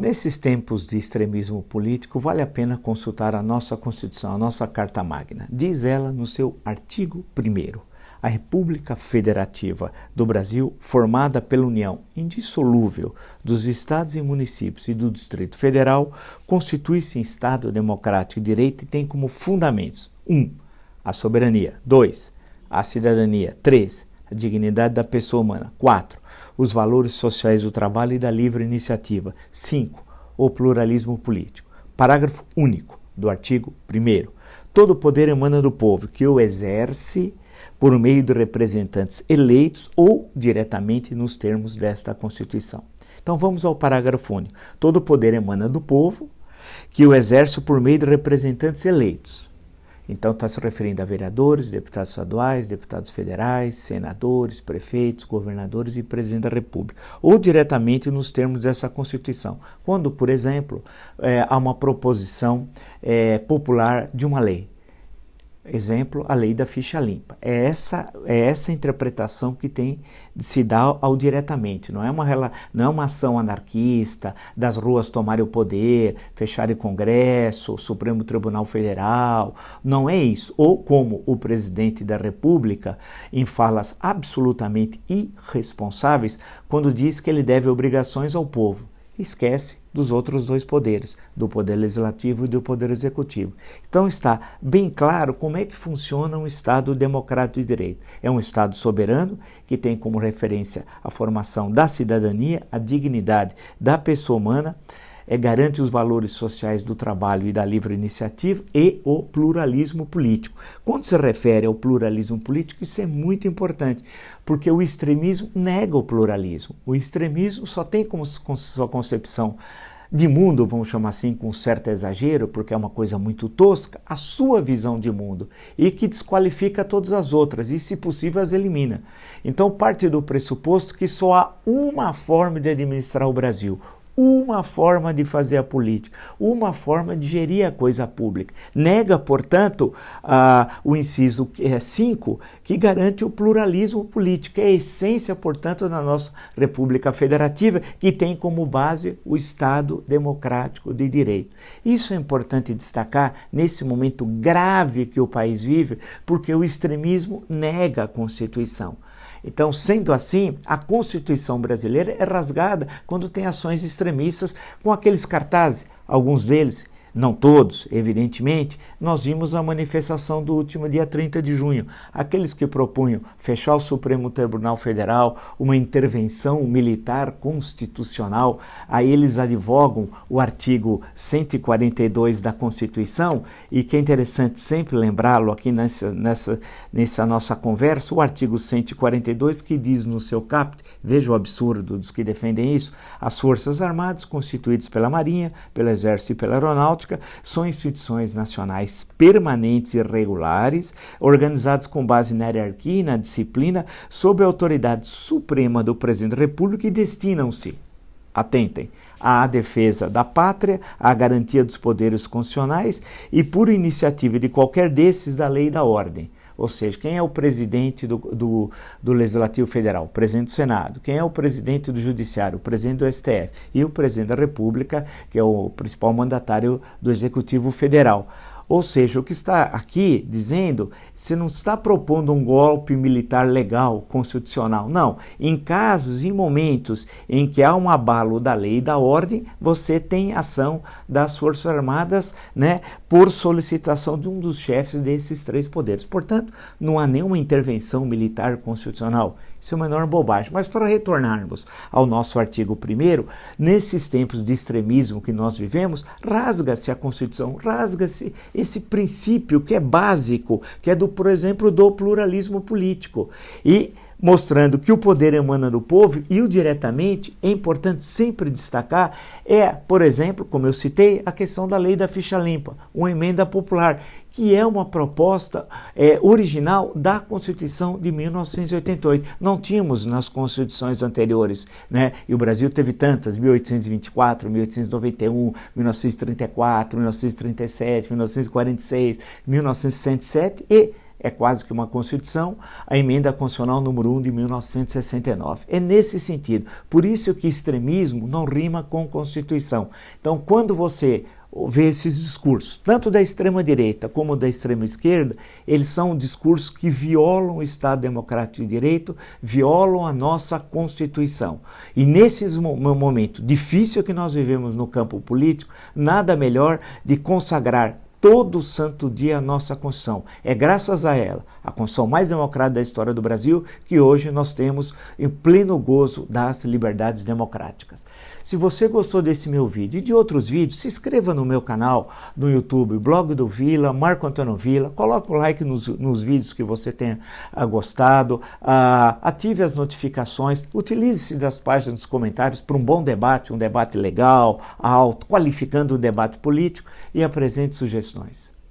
Nesses tempos de extremismo político, vale a pena consultar a nossa Constituição, a nossa Carta Magna. Diz ela no seu artigo 1º: a República Federativa do Brasil, formada pela união indissolúvel dos estados e municípios e do Distrito Federal, constitui-se em Estado democrático de direito e tem como fundamentos: 1. A soberania. 2. A cidadania. 3. A dignidade da pessoa humana. 4. Os valores sociais do trabalho e da livre iniciativa. 5. O pluralismo político. Parágrafo único do artigo 1º. Todo poder emana do povo, que o exerce por meio de representantes eleitos ou diretamente nos termos desta Constituição. Então vamos ao parágrafo único. Todo poder emana do povo, que o exerce por meio de representantes eleitos. Então está se referindo a vereadores, deputados estaduais, deputados federais, senadores, prefeitos, governadores e presidente da República, ou diretamente nos termos dessa Constituição. Quando, por exemplo, há uma proposição popular de uma lei. Exemplo, a lei da ficha limpa. É essa interpretação que tem de se dar ao diretamente. Não é uma ação anarquista, das ruas tomarem o poder, fecharem Congresso, Supremo Tribunal Federal. Não é isso. Ou como o presidente da República, em falas absolutamente irresponsáveis, quando diz que ele deve obrigações ao povo. Esquece dos outros dois poderes, do Poder Legislativo e do Poder Executivo. Então está bem claro como é que funciona um Estado democrático de direito. É um Estado soberano que tem como referência a formação da cidadania, a dignidade da pessoa humana, garante os valores sociais do trabalho e da livre iniciativa e o pluralismo político. Quando se refere ao pluralismo político, isso é muito importante, porque o extremismo nega o pluralismo. O extremismo só tem como sua concepção de mundo, vamos chamar assim, com certo exagero, porque é uma coisa muito tosca, a sua visão de mundo, e que desqualifica todas as outras, e se possível as elimina. Então parte do pressuposto que só há uma forma de administrar o Brasil, uma forma de fazer a política, uma forma de gerir a coisa pública. Nega, portanto, o inciso 5, que garante o pluralismo político, é a essência, portanto, da nossa República Federativa, que tem como base o Estado democrático de direito. Isso é importante destacar nesse momento grave que o país vive, porque o extremismo nega a Constituição. Então, sendo assim, a Constituição brasileira é rasgada quando tem ações extremistas com aqueles cartazes, alguns deles, não todos, evidentemente. Nós vimos a manifestação do último dia 30 de junho, aqueles que propunham fechar o Supremo Tribunal Federal, uma intervenção militar constitucional, aí eles advogam o artigo 142 da Constituição, e que é interessante sempre lembrá-lo aqui nessa nossa conversa, o artigo 142, que diz no seu caput, veja o absurdo dos que defendem isso: as Forças Armadas, constituídas pela Marinha, pelo Exército e pela Aeronáutica, são instituições nacionais permanentes e regulares, organizadas com base na hierarquia e na disciplina, sob a autoridade suprema do Presidente da República, e destinam-se, atentem, à defesa da pátria, à garantia dos poderes constitucionais e, por iniciativa de qualquer desses, da lei e da ordem. Ou seja, quem é o presidente do Legislativo Federal? O presidente do Senado. Quem é o presidente do Judiciário? O presidente do STF. E o presidente da República, que é o principal mandatário do Executivo Federal. Ou seja, o que está aqui dizendo, você não está propondo um golpe militar legal, constitucional, não. Em casos e momentos em que há um abalo da lei e da ordem, você tem ação das Forças Armadas, né, por solicitação de um dos chefes desses três poderes. Portanto, não há nenhuma intervenção militar constitucional. Isso é uma enorme bobagem. Mas para retornarmos ao nosso artigo 1º, nesses tempos de extremismo que nós vivemos, rasga-se a Constituição, rasga-se esse princípio que é básico, que é, por exemplo, do pluralismo político. E mostrando que o poder emana do povo, e o diretamente, é importante sempre destacar, por exemplo, como eu citei, a questão da lei da ficha limpa, uma emenda popular, que é uma proposta original da Constituição de 1988. Não tínhamos nas constituições anteriores, né? E o Brasil teve tantas, 1824, 1891, 1934, 1937, 1946, 1967 e é quase que uma Constituição, a Emenda Constitucional número 1 de 1969. É nesse sentido. Por isso que extremismo não rima com Constituição. Então, quando você vê esses discursos, tanto da extrema-direita como da extrema-esquerda, eles são discursos que violam o Estado Democrático de Direito, violam a nossa Constituição. E nesse momento difícil que nós vivemos no campo político, nada melhor de consagrar todo santo dia a nossa Constituição. É graças a ela, a Constituição mais democrática da história do Brasil, que hoje nós temos em pleno gozo das liberdades democráticas. Se você gostou desse meu vídeo e de outros vídeos, se inscreva no meu canal no YouTube, Blog do Vila, Marco Antônio Vila, coloque o like nos vídeos que você tenha gostado, ative as notificações, utilize-se das páginas dos comentários para um bom debate, um debate legal, alto, qualificando o debate político e apresente sugestões.